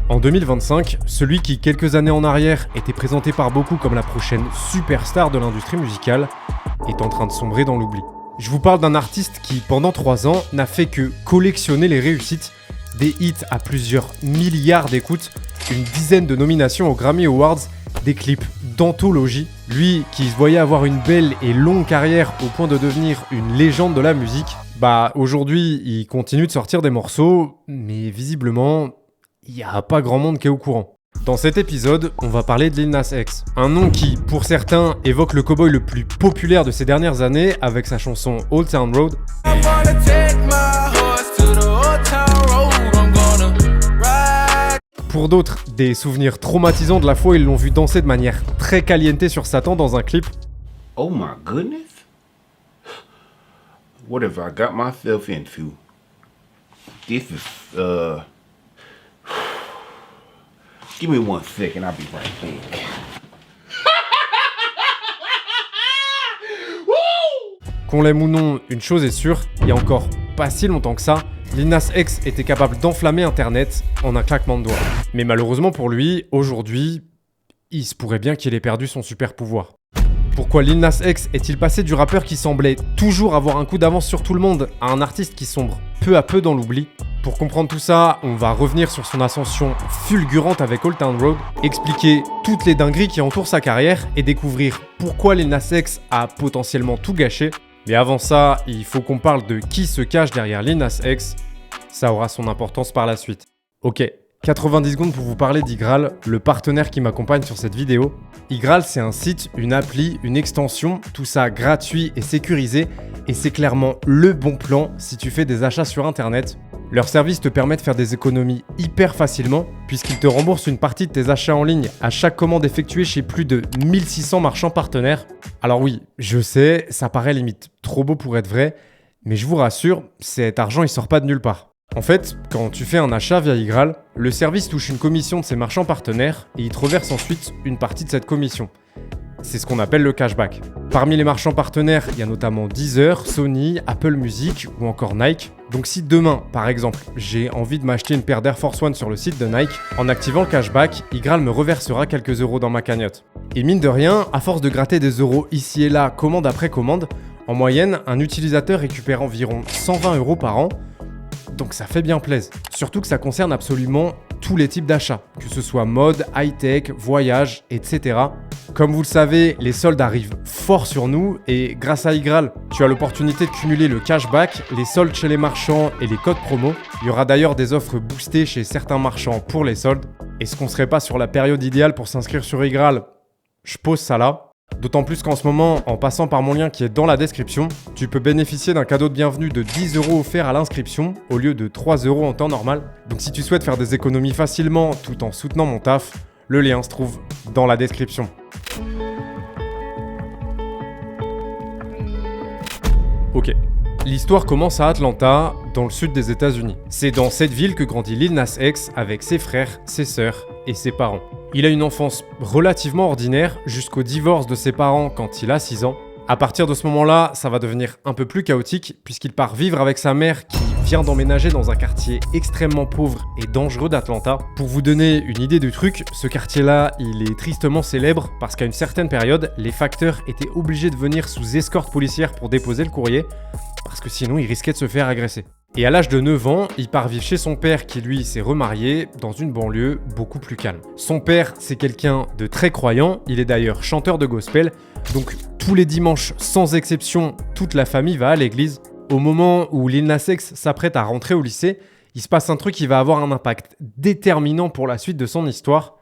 En 2025, celui qui, quelques années en arrière, était présenté par beaucoup comme la prochaine superstar de l'industrie musicale, est en train de sombrer dans l'oubli. Je vous parle d'un artiste qui, pendant 3 ans, n'a fait que collectionner les réussites, des hits à plusieurs milliards d'écoutes, une dizaine de nominations aux Grammy Awards, des clips d'anthologie. Lui, qui se voyait avoir une belle et longue carrière au point de devenir une légende de la musique, aujourd'hui, il continue de sortir des morceaux, mais visiblement, il n'y a pas grand monde qui est au courant. Dans cet épisode, on va parler de Lil Nas X, un nom qui, pour certains, évoque le cowboy le plus populaire de ces dernières années avec sa chanson Old Town Road. Pour d'autres, des souvenirs traumatisants de la fois où ils l'ont vu danser de manière très caliente sur Satan dans un clip. Oh my goodness. What have I got myself into? This is, Give me 1 second, I'll be right back. Qu'on l'aime ou non, une chose est sûre, il y a encore pas si longtemps que ça, Lil Nas X était capable d'enflammer Internet en un claquement de doigts. Mais malheureusement pour lui, aujourd'hui, il se pourrait bien qu'il ait perdu son super pouvoir. Pourquoi Lil Nas X est-il passé du rappeur qui semblait toujours avoir un coup d'avance sur tout le monde à un artiste qui sombre peu à peu dans l'oubli? Pour comprendre tout ça, on va revenir sur son ascension fulgurante avec Old Town Road, expliquer toutes les dingueries qui entourent sa carrière et découvrir pourquoi Lil Nas X a potentiellement tout gâché. Mais avant ça, il faut qu'on parle de qui se cache derrière Lil Nas X. Ça aura son importance par la suite. Ok, 90 secondes pour vous parler d'Igral, le partenaire qui m'accompagne sur cette vidéo. Igral, c'est un site, une appli, une extension, tout ça gratuit et sécurisé. Et c'est clairement le bon plan si tu fais des achats sur Internet. Leur service te permet de faire des économies hyper facilement puisqu'ils te remboursent une partie de tes achats en ligne à chaque commande effectuée chez plus de 1600 marchands partenaires. Alors oui, je sais, ça paraît limite trop beau pour être vrai, mais je vous rassure, cet argent il sort pas de nulle part. En fait, quand tu fais un achat via Igral, le service touche une commission de ses marchands partenaires et il te reverse ensuite une partie de cette commission. C'est ce qu'on appelle le cashback. Parmi les marchands partenaires, il y a notamment Deezer, Sony, Apple Music ou encore Nike. Donc si demain, par exemple, j'ai envie de m'acheter une paire d'Air Force One sur le site de Nike, en activant le cashback, Igral me reversera quelques euros dans ma cagnotte. Et mine de rien, à force de gratter des euros ici et là, commande après commande, en moyenne, un utilisateur récupère environ 120 euros par an. Donc ça fait bien plaisir. Surtout que ça concerne absolument tous les types d'achats, que ce soit mode, high-tech, voyage, etc. Comme vous le savez, les soldes arrivent fort sur nous et grâce à Igral, tu as l'opportunité de cumuler le cashback, les soldes chez les marchands et les codes promo. Il y aura d'ailleurs des offres boostées chez certains marchands pour les soldes. Est-ce qu'on serait pas sur la période idéale pour s'inscrire sur Igral? Je pose ça là. D'autant plus qu'en ce moment, en passant par mon lien qui est dans la description, tu peux bénéficier d'un cadeau de bienvenue de 10 euros offert à l'inscription au lieu de 3 euros en temps normal. Donc si tu souhaites faire des économies facilement tout en soutenant mon taf, le lien se trouve dans la description. Ok, l'histoire commence à Atlanta, dans le sud des États-Unis. C'est dans cette ville que grandit Lil Nas X avec ses frères, ses sœurs et ses parents. Il a une enfance relativement ordinaire jusqu'au divorce de ses parents quand il a 6 ans. À partir de ce moment-là, ça va devenir un peu plus chaotique puisqu'il part vivre avec sa mère qui vient d'emménager dans un quartier extrêmement pauvre et dangereux d'Atlanta. Pour vous donner une idée du truc, ce quartier-là, il est tristement célèbre parce qu'à une certaine période, les facteurs étaient obligés de venir sous escorte policière pour déposer le courrier parce que sinon ils risquaient de se faire agresser. Et à l'âge de 9 ans, il part vivre chez son père qui lui s'est remarié dans une banlieue beaucoup plus calme. Son père, c'est quelqu'un de très croyant, il est d'ailleurs chanteur de gospel, donc tous les dimanches sans exception, toute la famille va à l'église. Au moment où Lil Nas X s'apprête à rentrer au lycée, il se passe un truc qui va avoir un impact déterminant pour la suite de son histoire,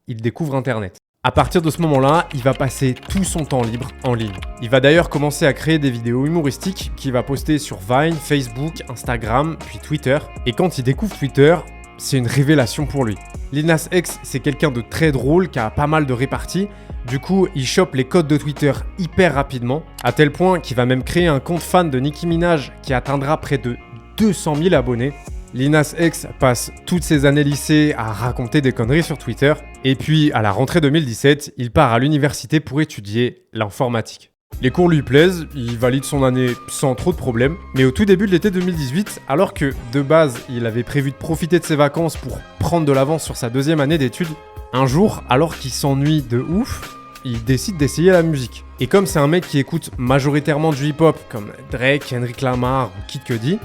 il découvre Internet. À partir de ce moment-là, il va passer tout son temps libre en ligne. Il va d'ailleurs commencer à créer des vidéos humoristiques qu'il va poster sur Vine, Facebook, Instagram, puis Twitter. Et quand il découvre Twitter, c'est une révélation pour lui. Lil Nas X, c'est quelqu'un de très drôle qui a pas mal de réparties. Du coup, il chope les codes de Twitter hyper rapidement, à tel point qu'il va même créer un compte fan de Nicki Minaj qui atteindra près de 200 000 abonnés. Lil Nas X passe toutes ses années lycée à raconter des conneries sur Twitter. Et puis, à la rentrée 2017, il part à l'université pour étudier l'informatique. Les cours lui plaisent, il valide son année sans trop de problèmes, mais au tout début de l'été 2018, alors que de base il avait prévu de profiter de ses vacances pour prendre de l'avance sur sa deuxième année d'études, un jour, alors qu'il s'ennuie de ouf, il décide d'essayer la musique. Et comme c'est un mec qui écoute majoritairement du hip-hop, comme Drake, Kendrick Lamar ou Kid Cudi,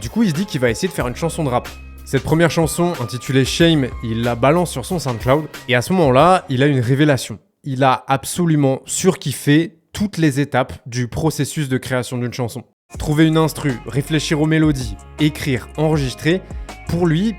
du coup il se dit qu'il va essayer de faire une chanson de rap. Cette première chanson, intitulée Shame, il la balance sur son SoundCloud, et à ce moment-là, il a une révélation. Il a absolument surkiffé toutes les étapes du processus de création d'une chanson. Trouver une instru, réfléchir aux mélodies, écrire, enregistrer, pour lui,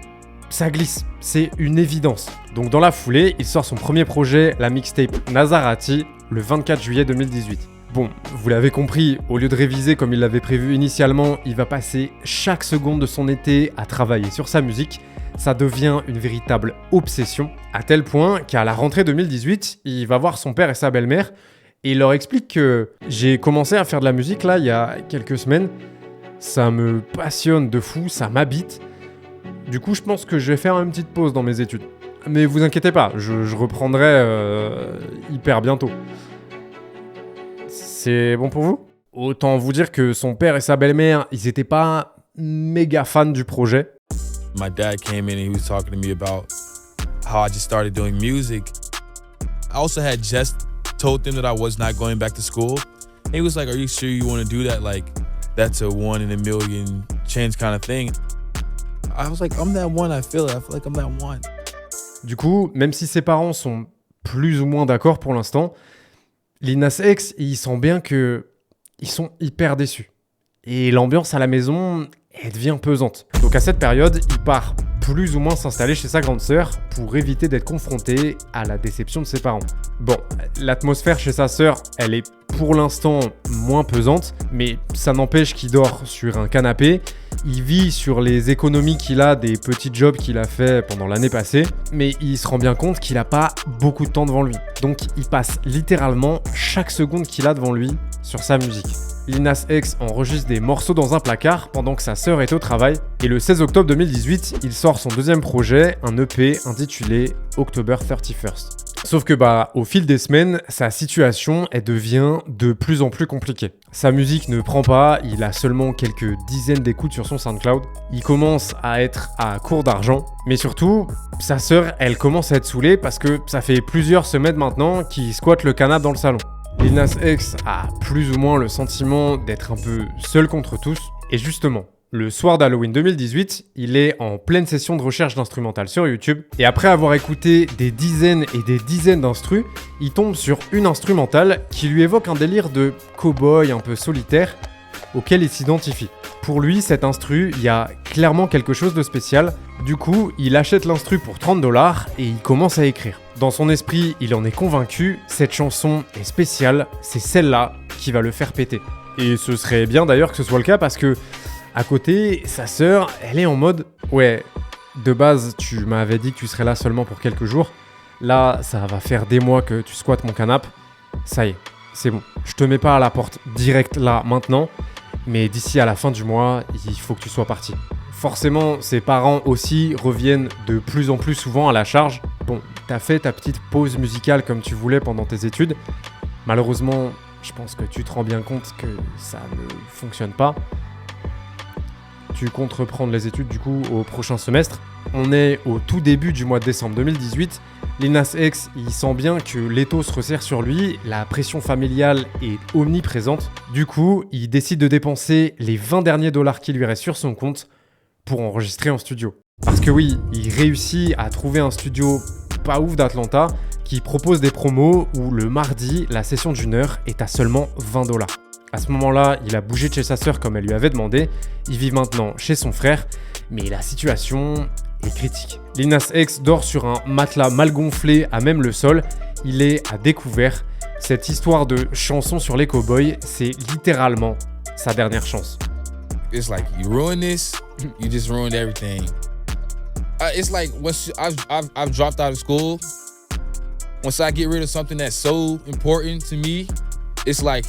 ça glisse, c'est une évidence. Donc dans la foulée, il sort son premier projet, la mixtape Nazarati, le 24 juillet 2018. Bon, vous l'avez compris, au lieu de réviser comme il l'avait prévu initialement, il va passer chaque seconde de son été à travailler sur sa musique. Ça devient une véritable obsession, à tel point qu'à la rentrée 2018, il va voir son père et sa belle-mère, et il leur explique que j'ai commencé à faire de la musique là il y a quelques semaines, ça me passionne de fou, ça m'habite. Du coup, je pense que je vais faire une petite pause dans mes études. Mais vous inquiétez pas, je reprendrai hyper bientôt. C'est bon pour vous ? Autant vous dire que son père et sa belle-mère, ils étaient pas méga fans du projet. My dad came in and he was talking to me about how I just started doing music. I also had just told them that I was not going back to school. And he was like, "Are you sure you want to do that? Like, that's a 1 in a million chance kind of thing." I was like, I'm that one, I feel like I'm that one. Du coup, même si ses parents sont plus ou moins d'accord pour l'instant, Lil Nas X, il sent bien que ils sont hyper déçus. Et l'ambiance à la maison, elle devient pesante. Donc à cette période, il part plus ou moins s'installer chez sa grande sœur pour éviter d'être confronté à la déception de ses parents. Bon, l'atmosphère chez sa sœur, elle est pour l'instant moins pesante, mais ça n'empêche qu'il dort sur un canapé. Il vit sur les économies qu'il a des petits jobs qu'il a fait pendant l'année passée, mais il se rend bien compte qu'il n'a pas beaucoup de temps devant lui. Donc il passe littéralement chaque seconde qu'il a devant lui sur sa musique. Lil Nas X enregistre des morceaux dans un placard pendant que sa sœur est au travail, et le 16 octobre 2018, il sort son deuxième projet, un EP intitulé October 31st. Sauf que au fil des semaines, sa situation elle devient de plus en plus compliquée. Sa musique ne prend pas, il a seulement quelques dizaines d'écoutes sur son SoundCloud. Il commence à être à court d'argent, mais surtout, sa sœur, elle commence à être saoulée parce que ça fait plusieurs semaines maintenant qu'il squatte le canapé dans le salon. Lil Nas X a plus ou moins le sentiment d'être un peu seul contre tous, et justement, le soir d'Halloween 2018, il est en pleine session de recherche d'instrumental sur YouTube, et après avoir écouté des dizaines et des dizaines d'instrus, il tombe sur une instrumentale qui lui évoque un délire de cow-boy un peu solitaire, auquel il s'identifie. Pour lui, cet instru, il y a clairement quelque chose de spécial. Du coup, il achète l'instru pour $30 et il commence à écrire. Dans son esprit, il en est convaincu, cette chanson est spéciale, c'est celle-là qui va le faire péter. Et ce serait bien d'ailleurs que ce soit le cas parce que, à côté, sa sœur, elle est en mode « Ouais, de base, tu m'avais dit que tu serais là seulement pour quelques jours. Là, ça va faire des mois que tu squattes mon canapé. Ça y est, c'est bon. Je te mets pas à la porte direct là, maintenant. Mais d'ici à la fin du mois, il faut que tu sois parti. » Forcément, ses parents aussi reviennent de plus en plus souvent à la charge. Bon, t'as fait ta petite pause musicale comme tu voulais pendant tes études. Malheureusement, je pense que tu te rends bien compte que ça ne fonctionne pas. Tu comptes reprendre les études du coup au prochain semestre. On est au tout début du mois de décembre 2018. Lil Nas X, il sent bien que l'étau se resserre sur lui, la pression familiale est omniprésente. Du coup, il décide de dépenser les 20 derniers dollars qui lui restent sur son compte pour enregistrer en studio. Parce que oui, il réussit à trouver un studio pas ouf d'Atlanta qui propose des promos où le mardi, la session d'1 heure est à seulement $20. À ce moment-là, il a bougé de chez sa sœur comme elle lui avait demandé. Il vit maintenant chez son frère, mais la situation est critique. Lil Nas X dort sur un matelas mal gonflé à même le sol. Il est à découvert. Cette histoire de chanson sur les cowboys, c'est littéralement sa dernière chance. It's like you ruined this, you just ruined everything. It's like once I've dropped out of school, once I get rid of something that's so important to me, it's like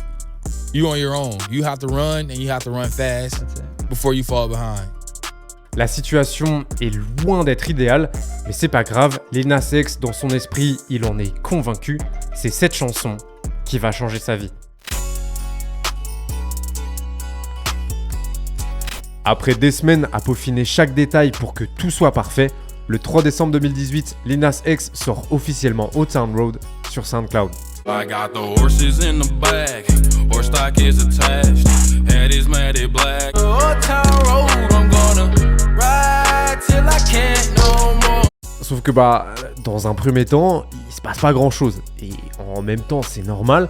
you on your own. You have to run and you have to run fast before you fall behind. La situation est loin d'être idéale, mais c'est pas grave. Lil Nas X, dans son esprit, il en est convaincu. C'est cette chanson qui va changer sa vie. Après des semaines à peaufiner chaque détail pour que tout soit parfait, le 3 décembre 2018, Lil Nas X sort officiellement Old Town Road sur SoundCloud. I got the horses in the back, horse stock is attached, head is matted black. Old Town Road, I'm gonna ride till I can't no more. Sauf que dans un premier temps, il se passe pas grand chose. Et en même temps, c'est normal.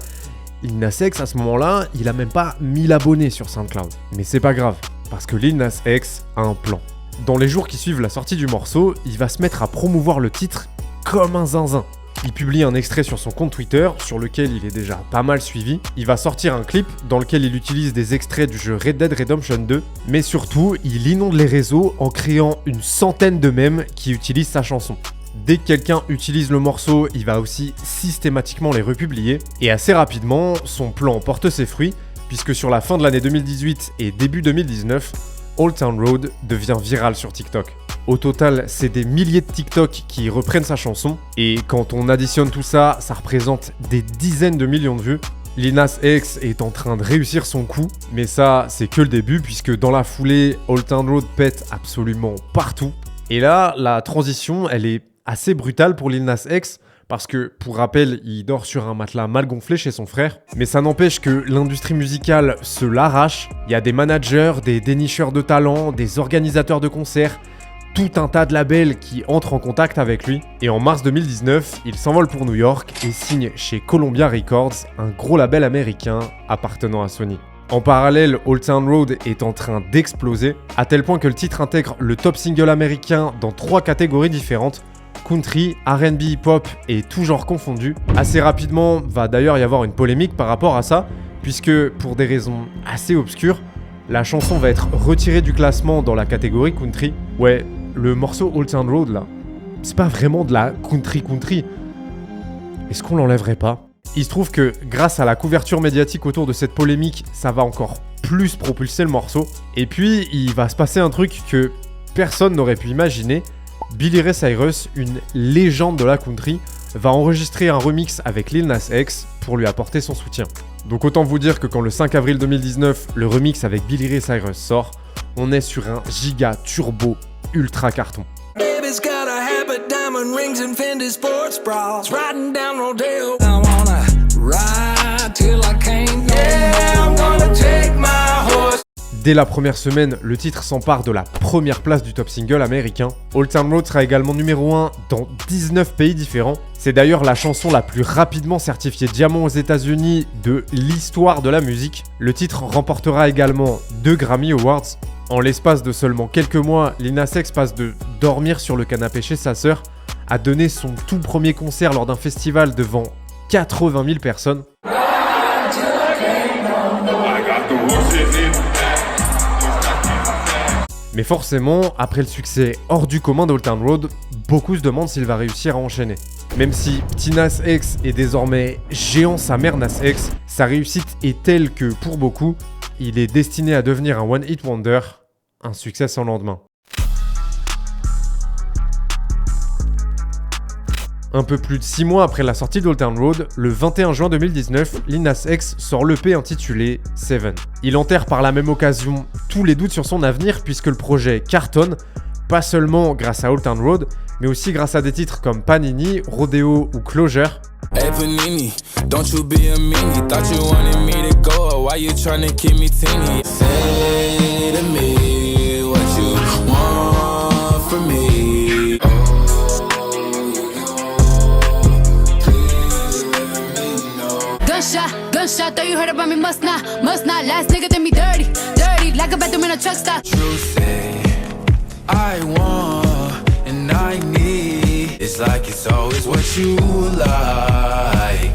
Lil Nas X, à ce moment-là, il a même pas 1000 abonnés sur SoundCloud. Mais c'est pas grave, parce que Lil Nas X a un plan. Dans les jours qui suivent la sortie du morceau, il va se mettre à promouvoir le titre comme un zinzin. Il publie un extrait sur son compte Twitter, sur lequel il est déjà pas mal suivi. Il va sortir un clip dans lequel il utilise des extraits du jeu Red Dead Redemption 2. Mais surtout, il inonde les réseaux en créant une centaine de mèmes qui utilisent sa chanson. Dès que quelqu'un utilise le morceau, il va aussi systématiquement les republier. Et assez rapidement, son plan porte ses fruits, puisque sur la fin de l'année 2018 et début 2019, Old Town Road devient viral sur TikTok. Au total, c'est des milliers de TikTok qui reprennent sa chanson, et quand on additionne tout ça, ça représente des dizaines de millions de vues. Lil Nas X est en train de réussir son coup, mais ça, c'est que le début, puisque dans la foulée, Old Town Road pète absolument partout. Et là, la transition, elle est assez brutale pour Lil Nas X, parce que, pour rappel, il dort sur un matelas mal gonflé chez son frère. Mais ça n'empêche que l'industrie musicale se l'arrache. Il y a des managers, des dénicheurs de talent, des organisateurs de concerts, tout un tas de labels qui entrent en contact avec lui. Et en mars 2019, il s'envole pour New York et signe chez Columbia Records, un gros label américain appartenant à Sony. En parallèle, Old Town Road est en train d'exploser, à tel point que le titre intègre le top single américain dans 3 catégories différentes: country, R&B, hip-hop et tout genre confondu. Assez rapidement, va d'ailleurs y avoir une polémique par rapport à ça, puisque pour des raisons assez obscures, la chanson va être retirée du classement dans la catégorie country. Ouais, le morceau Old Town Road là, c'est pas vraiment de la country. Est-ce qu'on l'enlèverait pas ? Il se trouve que grâce à la couverture médiatique autour de cette polémique, ça va encore plus propulser le morceau. Et puis, il va se passer un truc que personne n'aurait pu imaginer. Billy Ray Cyrus, une légende de la country, va enregistrer un remix avec Lil Nas X pour lui apporter son soutien. Donc autant vous dire que quand le 5 avril 2019, le remix avec Billy Ray Cyrus sort, on est sur un giga turbo ultra carton. Baby's got a habit, diamond rings and Fendi sports bras. Riding down Rodeo. I wanna ride till I can't no more. Yeah, I'm gonna take my horse. Dès la première semaine, le titre s'empare de la première place du top single américain. Old Town Road sera également numéro 1 dans 19 pays différents. C'est d'ailleurs la chanson la plus rapidement certifiée diamant aux États-Unis de l'histoire de la musique. Le titre remportera également 2 Grammy Awards. En l'espace de seulement quelques mois, Lil Nas X passe de dormir sur le canapé chez sa sœur à donner son tout premier concert lors d'un festival devant 80 000 personnes. Mais forcément, après le succès hors du commun d'Old Town Road, beaucoup se demandent s'il va réussir à enchaîner. Même si Petit Nas X est désormais géant sa mère Nas X, sa réussite est telle que, pour beaucoup, il est destiné à devenir un one-hit wonder, un succès sans lendemain. Un peu plus de 6 mois après la sortie d'Old Town Road, le 21 juin 2019, Lil Nas X sort l'EP intitulé Seven. Il enterre par la même occasion tous les doutes sur son avenir puisque le projet cartonne, pas seulement grâce à Old Town Road, mais aussi grâce à des titres comme Panini, Rodeo ou Closure. Hey Panini, don't you be a meanie. Thought you wanted me to go, or why you trying to keep me teeny? Say to me what you want from me. Gunshot, though you heard about me, must not. Last nigga did me dirty, like a bathroom in a truck stop. You say I want and I need. It's like it's always what you like.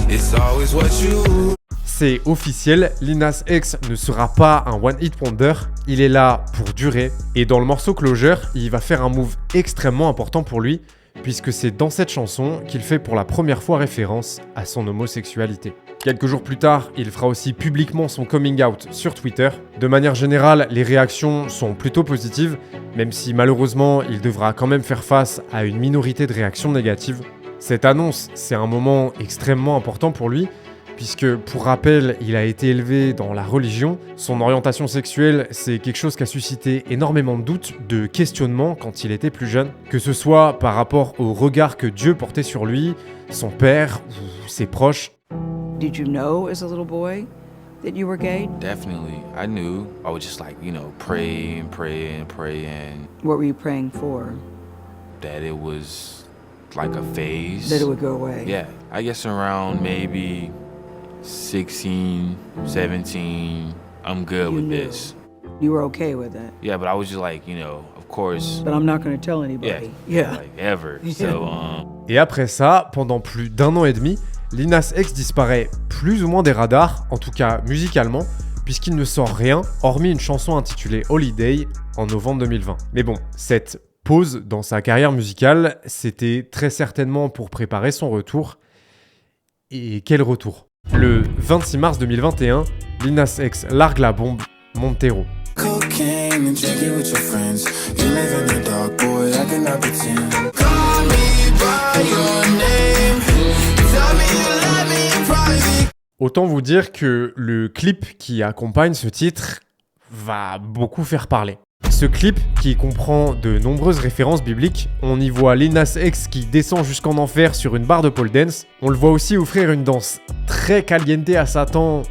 It's always what you. C'est officiel, Lil Nas X ne sera pas un one-hit wonder, il est là pour durer. Et dans le morceau Closure, il va faire un move extrêmement important pour lui, puisque c'est dans cette chanson qu'il fait pour la première fois référence à son homosexualité. Quelques jours plus tard, il fera aussi publiquement son coming out sur Twitter. De manière générale, les réactions sont plutôt positives, même si malheureusement, il devra quand même faire face à une minorité de réactions négatives. Cette annonce, c'est un moment extrêmement important pour lui, puisque pour rappel, il a été élevé dans la religion. Son orientation sexuelle, c'est quelque chose qui a suscité énormément de doutes, de questionnements quand il était plus jeune, que ce soit par rapport au regard que Dieu portait sur lui, son père ou ses proches. Did you know as a little boy that you were gay? Definitely. I knew. I would just pray and pray and pray and What were you praying for? that it was like a phase. That it would go away? Yeah. I guess around maybe 16, 17, I'm good with knew. this. You were okay with it? Yeah, but I was just of course. But I'm not going to tell anybody. Yeah. Like ever. So, Et après ça, pendant plus d'1 an et demi, Lil Nas X disparaît plus ou moins des radars, en tout cas musicalement, puisqu'il ne sort rien, hormis une chanson intitulée Holiday en novembre 2020. Mais bon, cette pause dans sa carrière musicale, c'était très certainement pour préparer son retour. Et quel retour? Le 26 mars 2021, Lil Nas X largue la bombe Montero. Cocaine and drinking with your friends. You live in the dark, boy, I cannot pretend. Call me by your name. Tell me you love me in private. Autant vous dire que le clip qui accompagne ce titre va beaucoup faire parler. Ce clip, qui comprend de nombreuses références bibliques, on y voit Lil Nas X qui descend jusqu'en enfer sur une barre de pole dance. On le voit aussi offrir une danse très caliente à Satan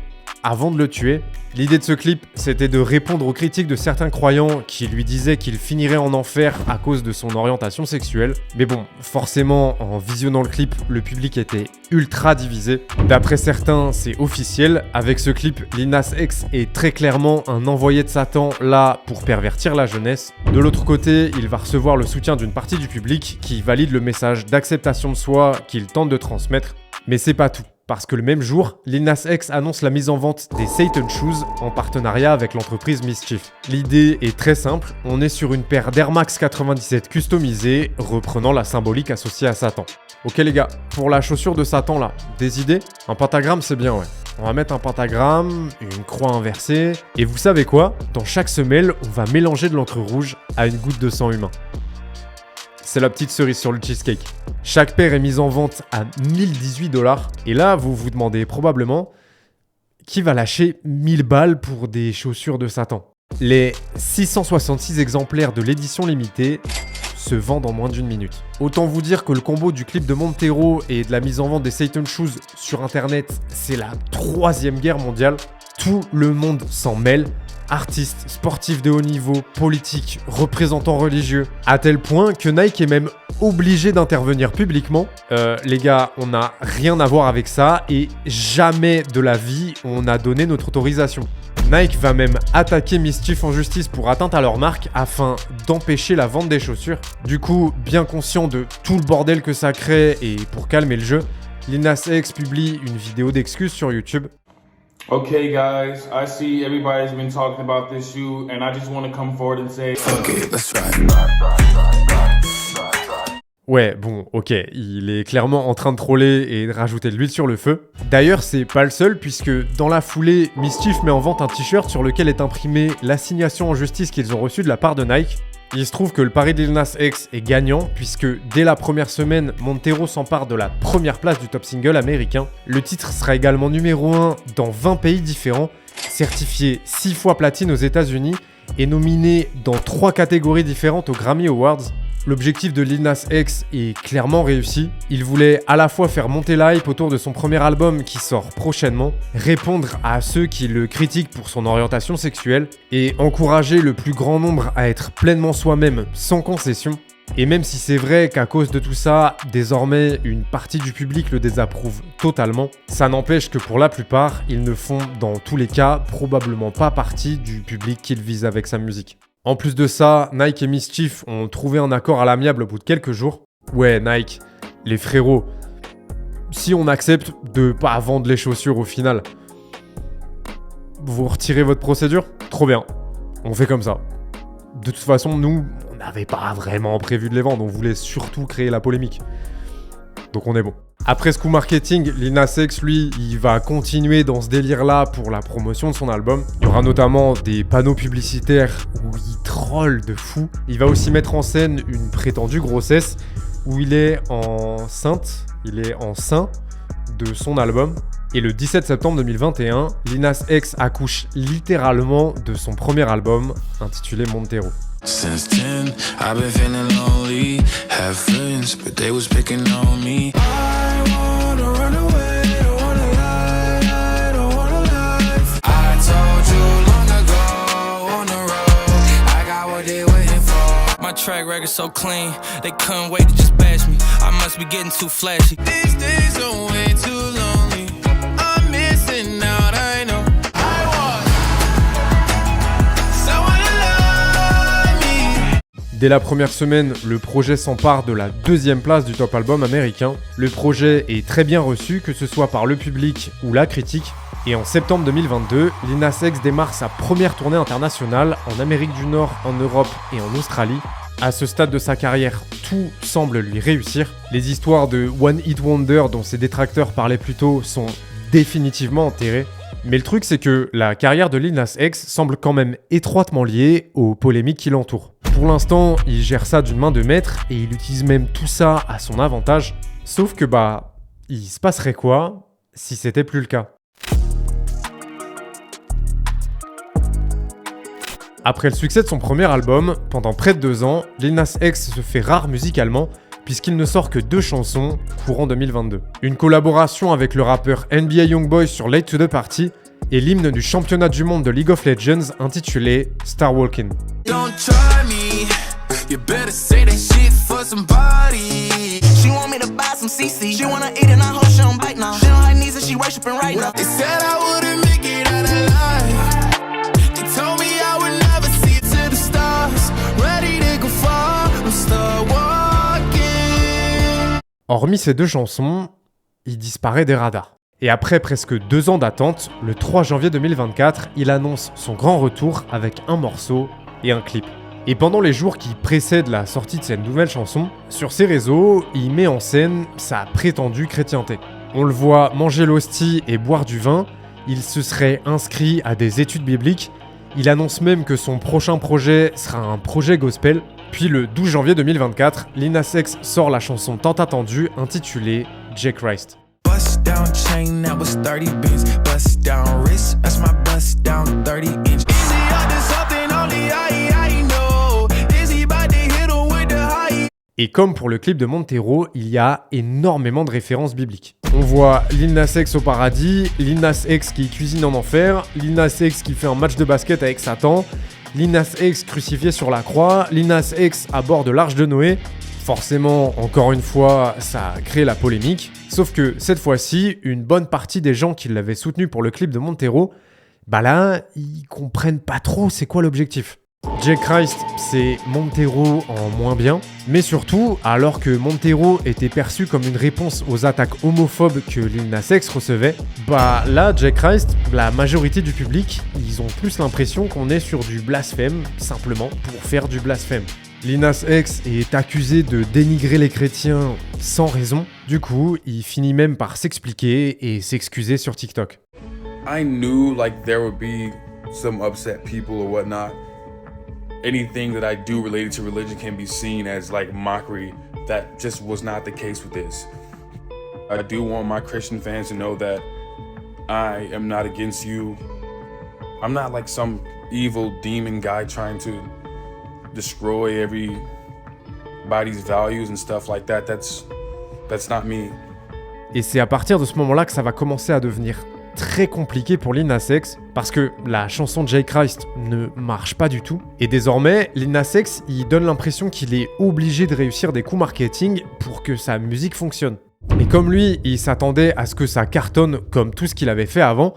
avant de le tuer. L'idée de ce clip, c'était de répondre aux critiques de certains croyants qui lui disaient qu'il finirait en enfer à cause de son orientation sexuelle. Mais bon, forcément, en visionnant le clip, le public était ultra divisé. D'après certains, c'est officiel. Avec ce clip, Lil Nas X est très clairement un envoyé de Satan là pour pervertir la jeunesse. De l'autre côté, il va recevoir le soutien d'une partie du public qui valide le message d'acceptation de soi qu'il tente de transmettre. Mais c'est pas tout. Parce que le même jour, Lil Nas X annonce la mise en vente des Satan Shoes en partenariat avec l'entreprise Mischief. L'idée est très simple, on est sur une paire d'Air Max 97 customisée, reprenant la symbolique associée à Satan. Ok les gars, pour la chaussure de Satan là, des idées? Un pentagramme c'est bien ouais. On va mettre un pentagramme, une croix inversée, et vous savez quoi? Dans chaque semelle, on va mélanger de l'encre rouge à une goutte de sang humain. C'est la petite cerise sur le cheesecake. Chaque paire est mise en vente à 1018$. Et là, vous vous demandez probablement qui va lâcher 1000 balles pour des chaussures de Satan. Les 666 exemplaires de l'édition limitée se vendent en moins d'1 minute. Autant vous dire que le combo du clip de Montero et de la mise en vente des Satan Shoes sur internet, c'est la 3e guerre mondiale. Tout le monde s'en mêle. Artistes, sportifs de haut niveau, politiques, représentants religieux, à tel point que Nike est même obligé d'intervenir publiquement. Les gars, on n'a rien à voir avec ça et jamais de la vie on a donné notre autorisation. Nike va même attaquer Mischief en justice pour atteinte à leur marque afin d'empêcher la vente des chaussures. Du coup, bien conscient de tout le bordel que ça crée et pour calmer le jeu, Lil Nas X publie une vidéo d'excuses sur YouTube. Okay, guys, I see everybody's been talking about this shoe, and I just want to come forward and say, Okay, let's ride. Ouais, bon, ok, il est clairement en train de troller et de rajouter de l'huile sur le feu. D'ailleurs, c'est pas le seul, puisque dans la foulée, Mischief met en vente un t-shirt sur lequel est imprimée l'assignation en justice qu'ils ont reçue de la part de Nike. Il se trouve que le pari de Lil Nas X est gagnant, puisque dès la première semaine, Montero s'empare de la première place du top single américain. Le titre sera également numéro 1 dans 20 pays différents, certifié 6 fois platine aux États-Unis et nominé dans 3 catégories différentes aux Grammy Awards. L'objectif de Lil Nas X est clairement réussi. Il voulait à la fois faire monter l'hype autour de son premier album qui sort prochainement, répondre à ceux qui le critiquent pour son orientation sexuelle et encourager le plus grand nombre à être pleinement soi-même sans concession. Et même si c'est vrai qu'à cause de tout ça, désormais une partie du public le désapprouve totalement, ça n'empêche que pour la plupart, ils ne font dans tous les cas probablement pas partie du public qu'il vise avec sa musique. En plus de ça, Nike et Mischief ont trouvé un accord à l'amiable au bout de quelques jours. Ouais, Nike, les frérots, si on accepte de pas vendre les chaussures au final, vous retirez votre procédure? Trop bien, on fait comme ça. De toute façon, nous, on n'avait pas vraiment prévu de les vendre, on voulait surtout créer la polémique. Donc on est bon. Après ce coup marketing, Lil Nas X, lui, il va continuer dans ce délire-là pour la promotion de son album. Il y aura notamment des panneaux publicitaires où il troll de fou. Il va aussi mettre en scène une prétendue grossesse où il est enceinte de son album. Et le 17 septembre 2021, Lil Nas X accouche littéralement de son premier album, intitulé Montero. Since 10, I've been feeling lonely. Have friends, but they was picking on me. I wanna run away, don't wanna lie, don't wanna lie. I told you long ago on the road, I got what they waiting for. My track record so clean, they couldn't wait to just bash me. I must be getting too flashy. These days are way too lonely. I'm missing out, I know. I want someone to love me. Dès la première semaine, le projet s'empare de la 2e place du top album américain. Le projet est très bien reçu, que ce soit par le public ou la critique. Et en septembre 2022, Lil Nas X démarre sa première tournée internationale en Amérique du Nord, en Europe et en Australie. À ce stade de sa carrière, tout semble lui réussir. Les histoires de One Hit Wonder dont ses détracteurs parlaient plus tôt sont définitivement enterrées. Mais le truc, c'est que la carrière de Lil Nas X semble quand même étroitement liée aux polémiques qui l'entourent. Pour l'instant, il gère ça d'une main de maître et il utilise même tout ça à son avantage. Sauf que il se passerait quoi si c'était plus le cas ? Après le succès de son premier album, pendant près de 2 ans, Lil Nas X se fait rare musicalement puisqu'il ne sort que 2 chansons courant 2022. Une collaboration avec le rappeur NBA Youngboy sur Late to the Party et l'hymne du championnat du monde de League of Legends intitulé Star Walking. Don't try me, you better say that shit for somebody. She want me to buy some CC. She wanna eat and I hope she don't bite now. She on her knees and she worshiping right now. They said I wouldn't make it out alive. They told me I would never see it to the stars. Ready to go far, I'm start walking. Hormis ces 2 chansons, il disparaît des radars. Et après presque 2 ans d'attente, le 3 janvier 2024, il annonce son grand retour avec un morceau et un clip. Et pendant les jours qui précèdent la sortie de cette nouvelle chanson, sur ses réseaux, il met en scène sa prétendue chrétienté. On le voit manger l'hostie et boire du vin, il se serait inscrit à des études bibliques, il annonce même que son prochain projet sera un projet gospel. Puis le 12 janvier 2024, Lil Nas X sort la chanson tant attendue intitulée J Christ. Bust down chain, that was 30 bins. Bust down wrist, that's my bust down 30 inch. Easy up to something only I know. Is he about to hit him with the high? Et comme pour le clip de Montero, il y a énormément de références bibliques. On voit Lil Nas X au paradis, Lil Nas X qui cuisine en enfer, Lil Nas X qui fait un match de basket avec Satan, Lil Nas X crucifié sur la croix, Lil Nas X à bord de l'arche de Noé. Forcément, encore une fois, ça a créé la polémique. Sauf que cette fois-ci, une bonne partie des gens qui l'avaient soutenu pour le clip de Montero, là, ils comprennent pas trop c'est quoi l'objectif. J Christ, c'est Montero en moins bien, mais surtout, alors que Montero était perçu comme une réponse aux attaques homophobes que Lil Nas X recevait, là, J Christ, la majorité du public, ils ont plus l'impression qu'on est sur du blasphème, simplement pour faire du blasphème. Lil Nas X est accusé de dénigrer les chrétiens sans raison, du coup, il finit même par s'expliquer et s'excuser sur TikTok. I knew there would be some upset people or whatnot. Anything that I do related to religion can be seen as mockery. That just was not the case with this. I do want my Christian fans to know that I am not against you. I'm not like some evil demon guy trying to destroy everybody's values and stuff like that. That's not me. Et c'est à partir de ce moment-là que ça va commencer à devenir très compliqué pour Lil Nas X parce que la chanson J Christ ne marche pas du tout. Et désormais, Lil Nas X, il donne l'impression qu'il est obligé de réussir des coups marketing pour que sa musique fonctionne. Et comme lui, il s'attendait à ce que ça cartonne comme tout ce qu'il avait fait avant,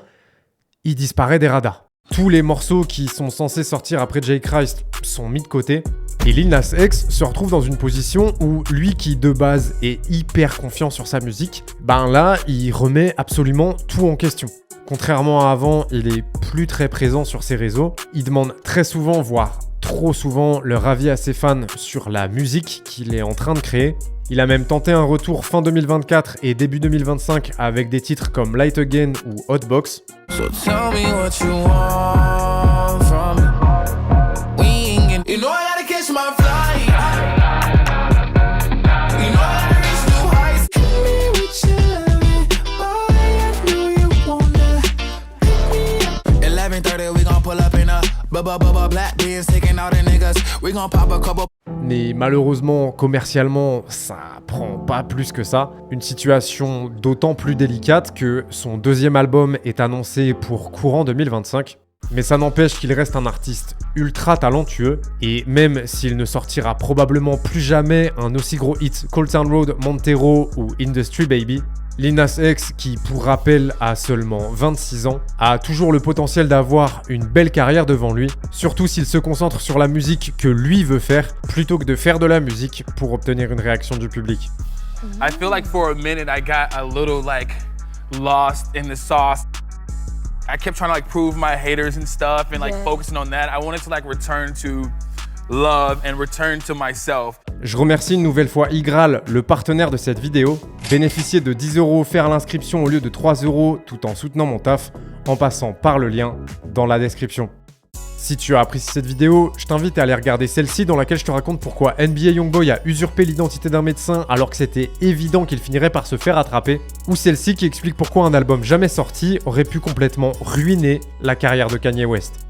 il disparaît des radars. Tous les morceaux qui sont censés sortir après J Christ sont mis de côté. Et Lil Nas X se retrouve dans une position où lui qui de base est hyper confiant sur sa musique, là il remet absolument tout en question. Contrairement à avant, il est plus très présent sur ses réseaux, il demande très souvent, voire trop souvent, leur avis à ses fans sur la musique qu'il est en train de créer. Il a même tenté un retour fin 2024 et début 2025 avec des titres comme Light Again ou Hotbox. So tell me what you want from me. We ain't getting. You know I gotta catch my flight. You know I gotta reach new heights. Hit me with your loving, boy. I know you Black beers taking all the niggas. We gon' pop a couple. Mais malheureusement, commercialement, ça prend pas plus que ça. Une situation d'autant plus délicate que son deuxième album est annoncé pour courant 2025. Mais ça n'empêche qu'il reste un artiste ultra talentueux, et même s'il ne sortira probablement plus jamais un aussi gros hit qu'Old Town Road, Montero ou Industry Baby, Lil Nas X, qui pour rappel a seulement 26 ans, a toujours le potentiel d'avoir une belle carrière devant lui, surtout s'il se concentre sur la musique que lui veut faire, plutôt que de faire de la musique pour obtenir une réaction du public. I feel like for a minute I got a little like lost in the sauce. I kept trying to like prove my haters and stuff and like focusing on that. I wanted to like return to love and return to myself. Je remercie une nouvelle fois Igral, le partenaire de cette vidéo. Bénéficiez de 10 € offerts à l'inscription au lieu de 3 € tout en soutenant mon taf en passant par le lien dans la description. Si tu as apprécié cette vidéo, je t'invite à aller regarder celle-ci dans laquelle je te raconte pourquoi NBA Youngboy a usurpé l'identité d'un médecin alors que c'était évident qu'il finirait par se faire attraper, ou celle-ci qui explique pourquoi un album jamais sorti aurait pu complètement ruiner la carrière de Kanye West.